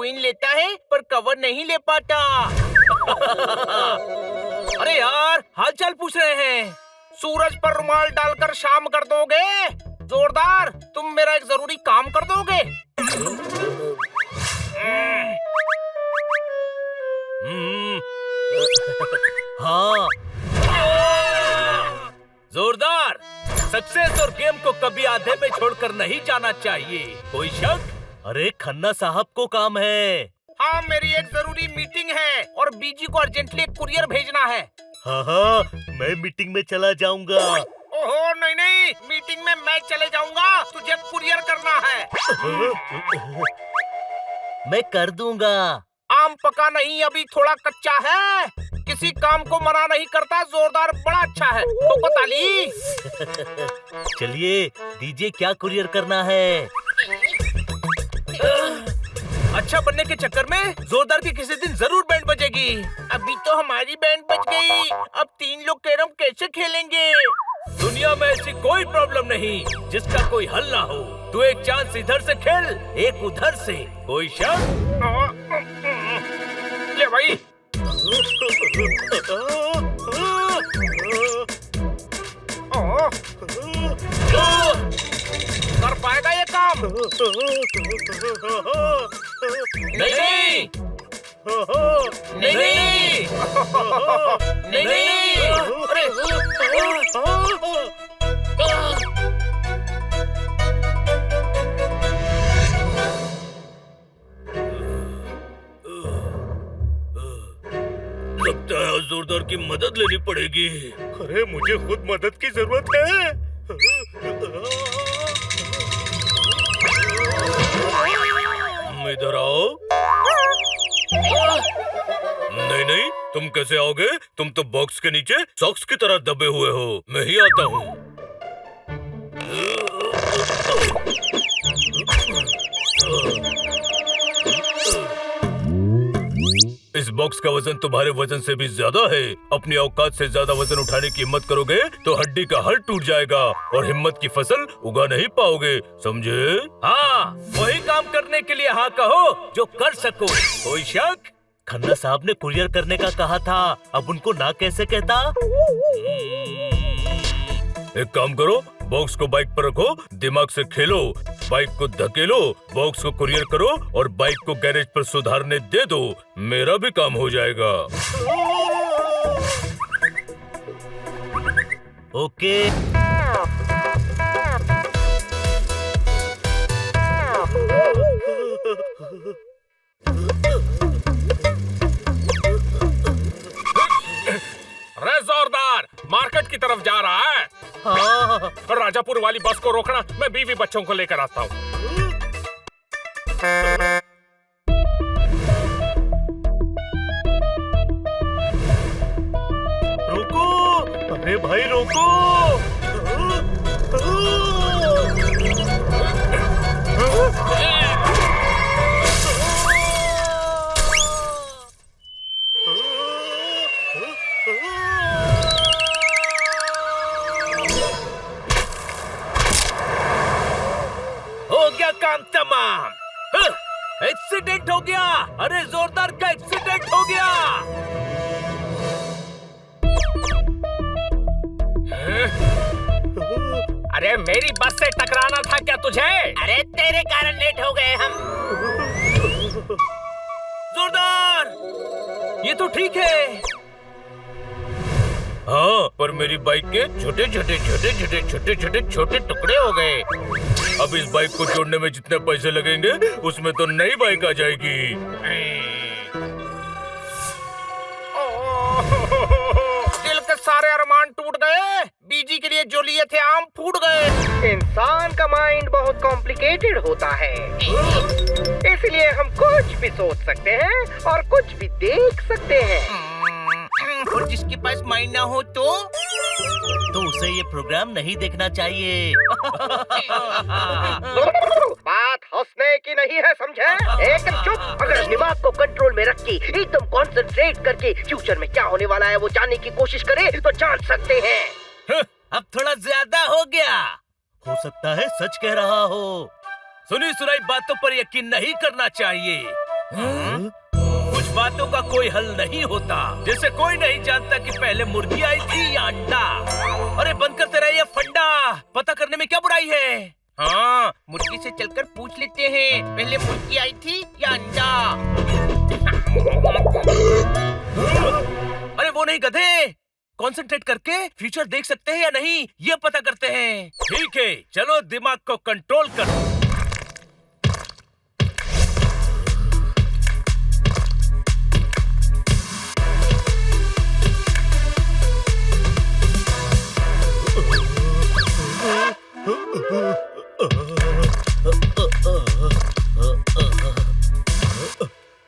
Queen लेता है पर कवर नहीं ले पाता। अरे यार, हाल चाल पूछ रहे हैं। सूरज पर रुमाल डालकर शाम कर दोगे? जोरदार, तुम मेरा एक जरूरी काम कर दोगे? हाँ। जोरदार, सक्सेस और गेम को कभी आधे में छोड़कर नहीं जाना चाहिए। कोई शक? अरे खन्ना साहब को काम है। हाँ, मेरी एक जरूरी मीटिंग है और बीजी को अर्जेंटली एक कुरियर भेजना है। हाँ, मैं मीटिंग में चला जाऊंगा। ओहो नहीं नहीं, मीटिंग में मैं चले जाऊंगा, तुझे कुरियर करना है। मैं कर दूंगा। आम पका नहीं, अभी थोड़ा कच्चा है। किसी काम को मना नहीं करता। जोरदार, बड़ा अच्छा है। ठोको ताली। चलिए दीजिए, क्या कुरियर करना है? अच्छा बनने के चक्कर में जोरदार की किसी दिन जरूर बैंड बजेगी। अभी तो हमारी बैंड बज गई, अब 3 लोग कैरम कैसे खेलेंगे? दुनिया में ऐसी कोई प्रॉब्लम नहीं जिसका कोई हल ना हो। तू एक चांस इधर से खेल, एक उधर से। कोई शक? ले भाई। कर पाएगा ये काम? नहीं नहीं नहीं नहीं नहीं नहीं। अरे लगता है जोरदार की मदद लेनी पड़ेगी। अरे मुझे खुद मदद की जरूरत है। इधर आओ। नहीं नहीं, तुम कैसे आओगे? तुम तो बॉक्स के नीचे सॉक्स की तरह दबे हुए हो। मैं ही आता हूँ। इस बॉक्स का वजन तुम्हारे वजन से भी ज्यादा है। अपनी औकात से ज्यादा वजन उठाने की हिम्मत करोगे तो हड्डी का हड़ टूट जाएगा और हिम्मत की फसल उगा नहीं पाओगे, समझे? हाँ, वही काम करने के लिए हाँ कहो जो कर सको। कोई शक? खन्ना साहब ने कुरियर करने का कहा था, अब उनको ना कैसे कहता? एक काम करो, बॉक्स को बाइक पर रखो, दिमाग से खेलो, बाइक को धकेलो, बॉक्स को कुरियर करो और बाइक को गैरेज पर सुधारने दे दो। मेरा भी काम हो जाएगा। ओके। अरे जोरदार, मार्केट की तरफ जा रहा है। हाँ। राजापुर वाली बस को रोकना, मैं बीवी बच्चों को लेकर आता हूँ। रोको, अरे भाई रोको। हो गया काम तमाम। एक्सीडेंट हो गया। अरे जोरदार का एक्सीडेंट हो गया। अरे मेरी बस से टकराना था क्या तुझे? अरे तेरे कारण लेट हो गए हम। जोरदार, ये तो ठीक है। हाँ, पर मेरी बाइक के छोटे छोटे छोटे छोटे छोटे छोटे छोटे टुकड़े हो गए। अब इस बाइक को जोड़ने में जितने पैसे लगेंगे उसमें तो नई बाइक आ जाएगी। दिल के सारे अरमान टूट गए। बीजी के लिए जो लिए थे आम फूट गए। इंसान का माइंड बहुत कॉम्प्लिकेटेड होता है, इसलिए हम कुछ भी सोच सकते हैं और कुछ भी देख सकते हैं। और जिसके पास माइंड ना हो तो उसे ये प्रोग्राम नहीं देखना चाहिए। बात हंसने की नहीं है, समझे? एकदम चुप। अगर दिमाग को कंट्रोल में रख के एकदम कंसंट्रेट करके फ्यूचर में क्या होने वाला है वो जानने की कोशिश करें तो जान सकते हैं। अब थोड़ा ज्यादा हो गया। हो सकता है सच कह रहा हो। सुनी सुनाई बातों पर यकीन नहीं करना चाहिए। कुछ बातों का कोई हल नहीं होता, जैसे कोई नहीं जानता कि पहले मुर्गी आई थी या अंडा। अरे बंद कर तेरा ये फंडा, पता करने में क्या बुराई है? हाँ, मुर्गी से चलकर पूछ लेते हैं, पहले मुर्गी आई थी या अंडा? अरे वो नहीं गधे, कंसंट्रेट करके फ्यूचर देख सकते हैं या नहीं, ये पता करते हैं। ठीक है, चलो दिमाग को कंट्रोल करो।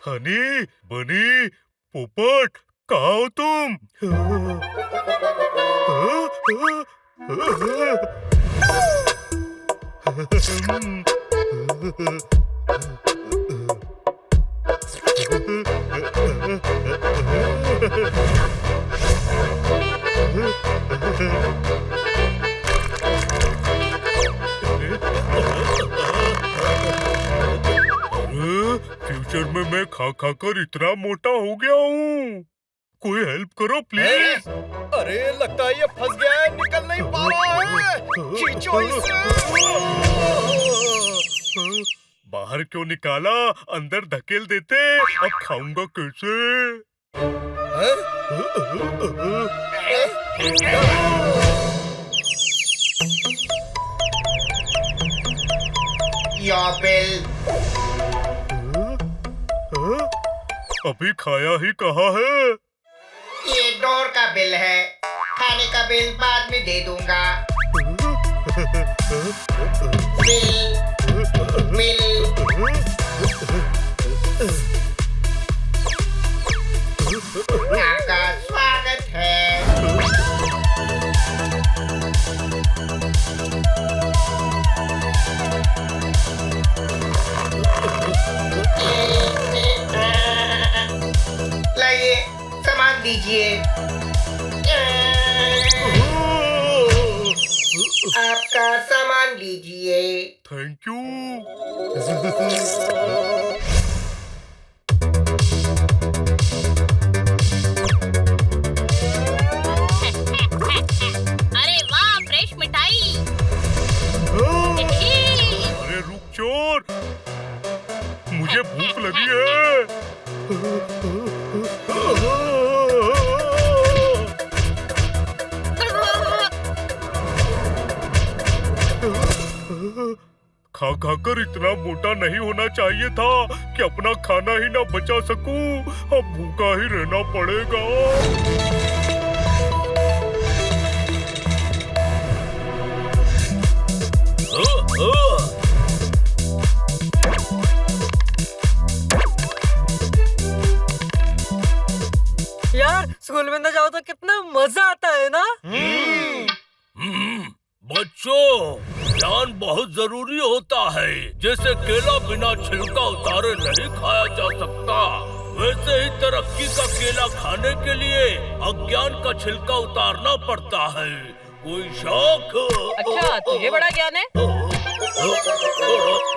हनी, बनी, पोपट, कहाँ हो तुम? फ्यूचर में मैं खा खा कर इतना मोटा हो गया हूँ, कोई हेल्प करो प्लीज। अरे लगता है ये फंस गया है, निकल नहीं पा रहा है। खींचो इसे। बाहर क्यों निकाला, अंदर धकेल देते, अब खाऊंगा कैसे? Your bill. अभी खाया ही कहाँ है? ये डोर का बिल है, खाने का बिल बाद में दे दूंगा। Bill bill. आपका स्वागत है। लाइए सामान दीजिए। आपका सामान लीजिए। Thank you. अरे वाह, फ्रेश मिठाई। अरे रुक चोर, मुझे भूख लगी है। खा खा कर इतना मोटा नहीं होना चाहिए था कि अपना खाना ही ना बचा सकूं, अब भूखा ही रहना पड़ेगा। यार स्कूल में ना जाओ तो कितना मजा आता है ना। बच्चों, ज्ञान बहुत जरूरी होता है। जैसे केला बिना छिलका उतारे नहीं खाया जा सकता, वैसे ही तरक्की का केला खाने के लिए अज्ञान का छिलका उतारना पड़ता है। कोई शौक? अच्छा, तुझे बड़ा ज्ञान है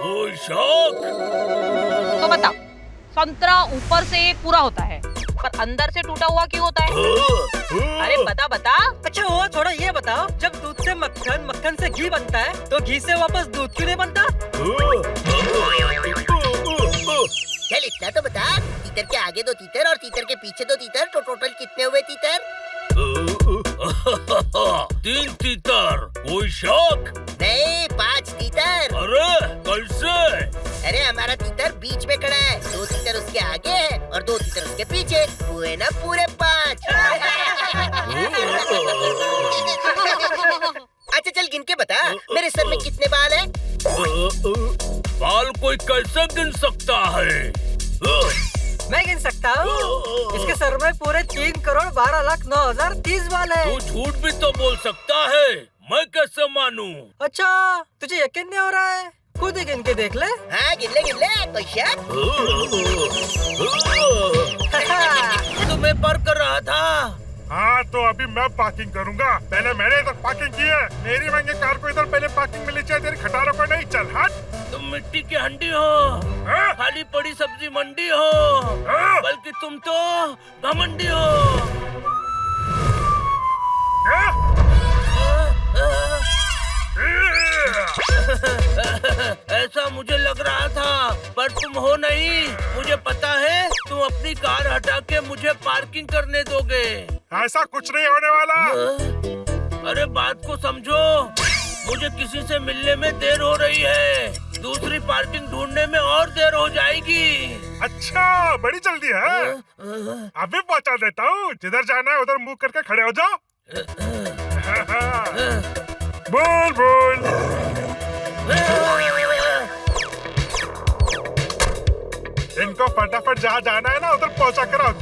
कोई शौक? तो बता, संतरा ऊपर से पूरा होता है पर अंदर से टूटा हुआ क्यों होता है? अरे बता बता। अच्छा वो छोड़ो, ये बताओ, जब दूध से मक्खन, मक्खन से घी बनता है तो घी से वापस दूध क्यों नहीं बनता? चल इतना तो बता, तीतर के आगे 2 तीतर और तीतर के पीछे 2 तीतर, तो टोटल कितने हुए तीतर? 3 तीतर। कोई शौक? नहीं, 5 तीतर। अरे कैसे? अरे हमारा तीतर बीच में खड़ा है, 2 तीतर उसके आगे है और 2 तीतर उसके पीछे, हुए ना पूरे 5। अच्छा चल गिन के बता, मेरे सर में कितने बाल हैं? बाल कोई कैसे गिन सकता है? मैं गिन सकता हूँ। इसके सर में पूरे 3,12,09,030 बाल है। तू झूठ भी तो बोल सकता है, मैं कैसे मानूं? अच्छा तुझे यकीन नहीं हो रहा है? खुद ही गिन के देख ले। हाँ गिन ले, कोई शक? तुम्हें पर कर रहा था। हाँ तो अभी मैं पार्किंग करूंगा, पहले मैंने इधर पार्किंग की है। मेरी महंगी कार को इधर पहले पार्किंग मिलनी चाहिए, तेरी खटारों को नहीं। चल हट। तुम मिट्टी की हंडी हो, खाली पड़ी सब्जी मंडी हो, बल्कि तुम तो घमंडी हो। ऐसा मुझे लग रहा था, पर तुम हो नहीं। मुझे पता है तुम अपनी कार हटा के मुझे पार्किंग करने दोगे। ऐसा कुछ नहीं होने वाला। अरे बात को समझो, मुझे किसी से मिलने में देर हो रही है, दूसरी पार्किंग ढूंढने में और देर हो जाएगी। अच्छा, बड़ी जल्दी है। अभी पहुंचा देता हूँ। जिधर जाना है उधर मुंह करके खड़े हो जाओ। बोल बोल। इनको फटाफट जहाँ जाना है ना उधर पहुंचा कर आओ।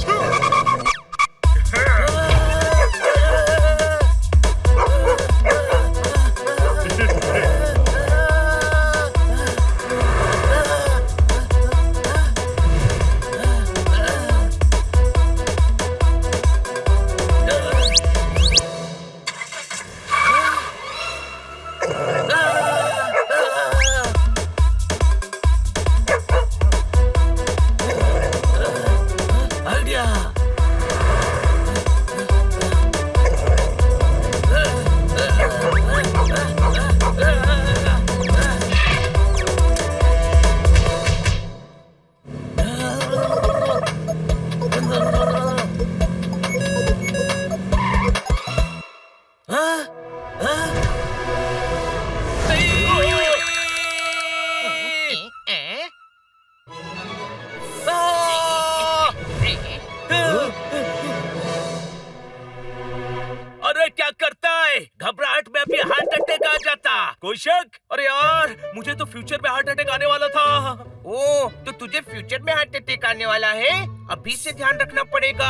अरे क्या करता है? घबराहट में अभी हार्ट अटैक आ जाता। कोई शक? अरे यार, मुझे तो फ्यूचर में हार्ट अटैक आने वाला था। ओ, तो तुझे फ्यूचर में हार्ट अटैक आने वाला है? अभी से ध्यान रखना पड़ेगा।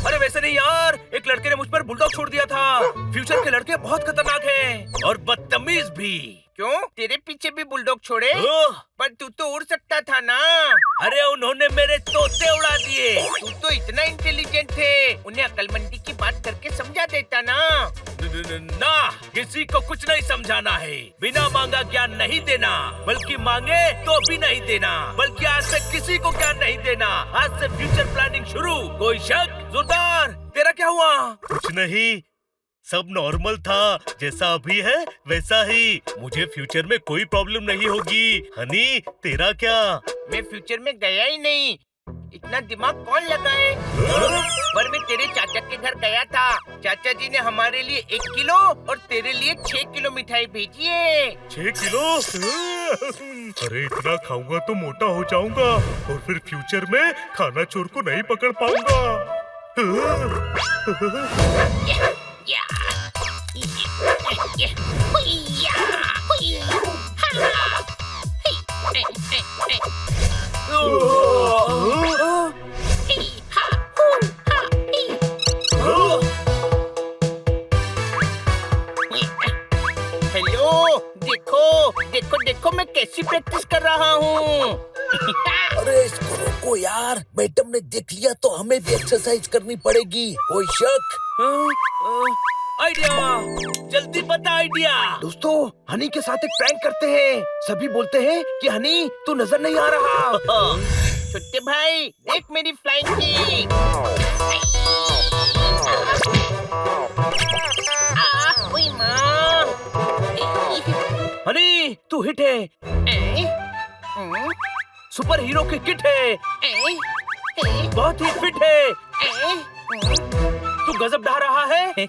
अरे वैसे नहीं यार, एक लड़के ने मुझ पर बुलडॉग छोड़ दिया था। फ्यूचर के लड़के बहुत खतरनाक हैं और बदतमीज भी। क्यों? तेरे पीछे भी बुलडॉग छोड़े? पर तू तो उड़ सकता था ना। अरे उन्होंने मेरे तोते उड़ा दिए। तू तो इतना इंटेलिजेंट थे, उन्हें अक्लमंदी की बात करके समझा देता ना। ना, किसी को कुछ नहीं समझाना है। बिना मांगा ज्ञान नहीं देना, बल्कि मांगे तो भी नहीं देना। बल्कि आज से किसी को ज्ञान नहीं देना। आज से फ्यूचर प्लानिंग शुरू। कोई शक? जोरदार, तेरा क्या हुआ? कुछ नहीं, सब नॉर्मल था। जैसा अभी है वैसा ही। मुझे फ्यूचर में कोई प्रॉब्लम नहीं होगी। हनी, तेरा क्या? मैं फ्यूचर में गया ही नहीं। इतना दिमाग कौन लगाए? पर मैं तेरे चाचा के घर गया था। चाचा जी ने हमारे लिए 1 किलो और तेरे लिए 6 किलो मिठाई भेजी है। 6 किलो? अरे इतना खाऊंगा तो मोटा हो जाऊंगा और फिर फ्यूचर में खाना चोर को नहीं पकड़ पाऊंगा। हेलो, देखो देखो देखो मैं कैसी प्रैक्टिस कर रहा हूँ। अरे इसको रोको यार, मैडम ने देख लिया तो हमें भी एक्सरसाइज करनी पड़ेगी। कोई शक? आइडिया, जल्दी बता आइडिया। दोस्तों, हनी के साथ एक प्रैंक करते हैं। सभी बोलते हैं कि हनी तू नजर नहीं आ रहा। छोटे भाई, देख मेरी फ्लाइंग किक। ओए माँ। हनी, तू हिट है। सुपर हीरो की किट है। बहुत ही फिट है। तू गजब ढा रहा है,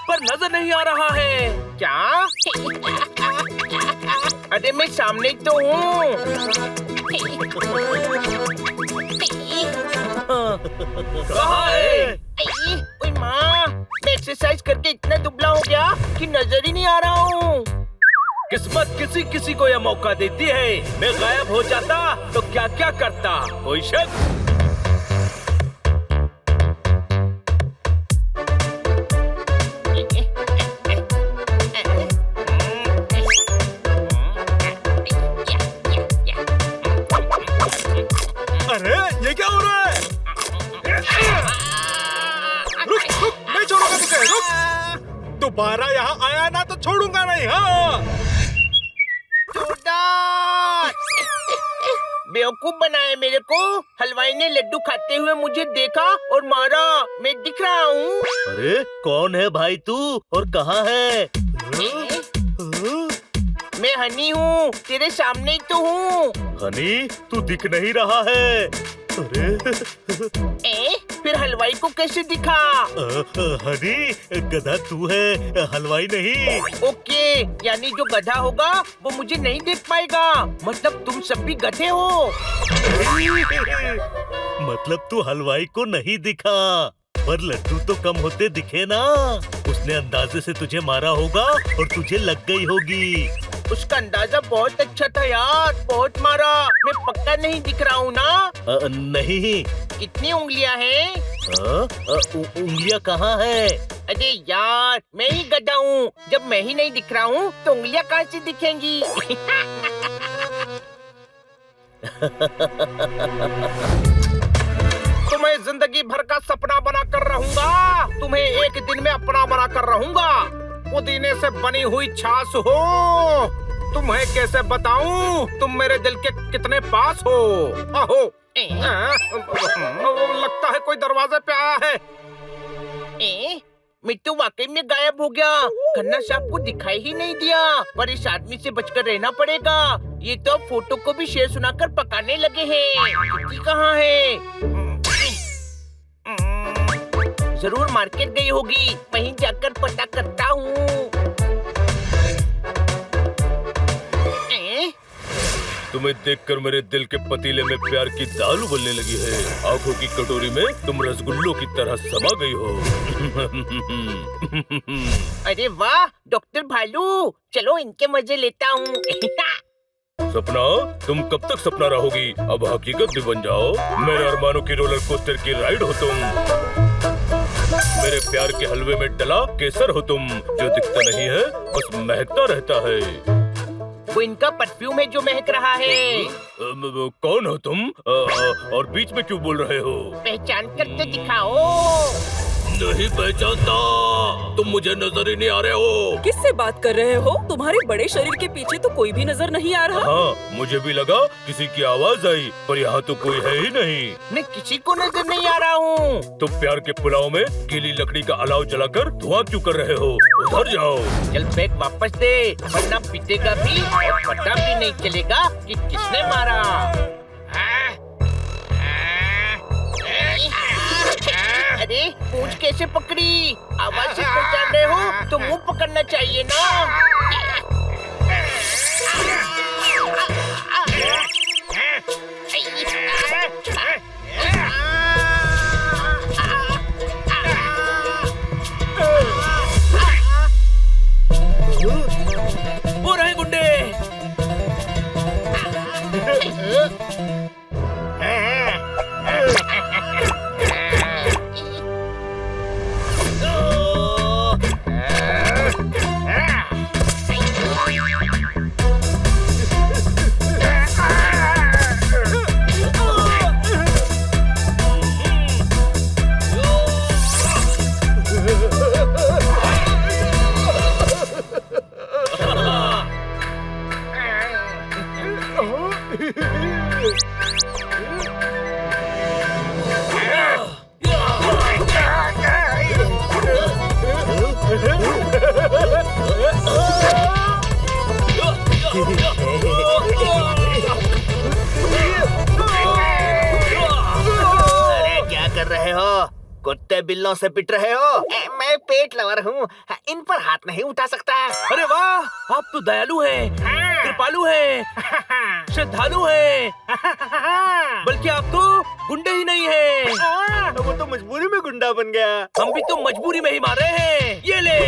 पर नजर नहीं आ रहा है। क्या? अरे मैं सामने तो हूँ। कहाँ है? ओए माँ, मैं एक्सरसाइज करके इतना दुबला हो गया कि नजर ही नहीं आ रहा हूँ। किस्मत किसी किसी को यह मौका देती है। मैं गायब हो जाता तो क्या क्या करता। कोई शक? अरे ये क्या हो रहा है? रुक रुक, नहीं छोड़ूंगा तुझे। रुक, दोबारा यहाँ आया ना तो छोड़ूंगा नहीं। हाँ यार। बेवकूफ बनाए मेरे को। हलवाई ने लड्डू खाते हुए मुझे देखा और मारा। मैं दिख रहा हूँ। अरे कौन है भाई तू और कहाँ है? मैं हनी हूँ, तेरे सामने ही तो हूँ। हनी तू दिख नहीं रहा है। अरे फिर हलवाई को कैसे दिखा? हनी गधा तू है, हलवाई नहीं। ओके, यानी जो गधा होगा वो मुझे नहीं देख पाएगा। मतलब तुम सब भी गधे हो। मतलब तू हलवाई को नहीं दिखा, पर लड्डू तो कम होते दिखे ना। उसने अंदाजे से तुझे मारा होगा और तुझे लग गई होगी। उसका अंदाजा बहुत अच्छा था यार, बहुत मारा। मैं पक्का नहीं दिख रहा हूँ ना? नहीं। कितनी उंगलियां हैं? उंगलियां कहाँ है? अरे यार, मैं ही गधा हूँ। जब मैं ही नहीं दिख रहा हूँ तो उंगलियां कहाँ से दिखेंगी? तुम्हें जिंदगी भर का सपना बना कर रहूंगा। तुम्हें एक दिन में अपना बना कर रहूंगा। पुदीने से बनी हुई छाछ हो। तुम्हें कैसे बताऊं तुम मेरे दिल के कितने पास हो। आहो, लगता है कोई दरवाजे पे आया है। मिट्टू वाकई में गायब हो गया। खन्ना साहब को दिखाई ही नहीं दिया। पर इस आदमी से बचकर रहना पड़ेगा। ये तो फोटो को भी शेर सुनाकर पकाने लगे हैं। किटी कहाँ है? जरूर मार्केट गई होगी। वहीं जाकर पता करता हूँ। तुम्हें देखकर मेरे दिल के पतीले में प्यार की दाल उबलने लगी है। आंखों की कटोरी में तुम रसगुल्लों की तरह समा गई हो। अरे वाह डॉक्टर भालू, चलो इनके मजे लेता हूँ। सपना, तुम कब तक सपना रहोगी? अब हकीकत भी बन जाओ। मेरे अरमानों की रोलर कोस्टर की राइड हो तुम। मेरे प्यार के हलवे में डला केसर हो तुम। जो दिखता नहीं है बस महकता रहता है। वो इनका परफ्यूम है जो महक रहा है। कौन हो तुम? और बीच में क्यों बोल रहे हो? पहचान कर तो दिखाओ। नहीं पहचानता। तुम मुझे नजर ही नहीं आ रहे हो। किससे बात कर रहे हो? तुम्हारे बड़े शरीर के पीछे तो कोई भी नजर नहीं आ रहा। हाँ, मुझे भी लगा किसी की आवाज आई, पर यहाँ तो कोई है ही नहीं। मैं किसी को नजर नहीं आ रहा हूँ। तुम प्यार के पुलाव में गीली लकड़ी का अलाव जलाकर धुआं क्यों कर रहे हो? उधर जाओ। चल बैग वापस दे, वरना पीटेगा भी और पता भी नहीं चलेगा कि किसने मारा। अरे पूंछ कैसे पकड़ी? आवाज से पहचान रहे हो तो मुंह पकड़ना चाहिए ना। वो रहे गुंडे। अरे क्या कर रहे हो? कुत्ते बिल्लों से पिट रहे हो? मैं पेट लवर हूँ, इन पर हाथ नहीं उठा सकता। अरे वाह, आप तो दयालु हैं, कृपालु हैं, श्रद्धालु हैं। बल्कि आप तो गुंडे ही नहीं हैं। वो तो मजबूरी में गुंडा बन गया। हम भी तो मजबूरी में ही मारे हैं। ये ले।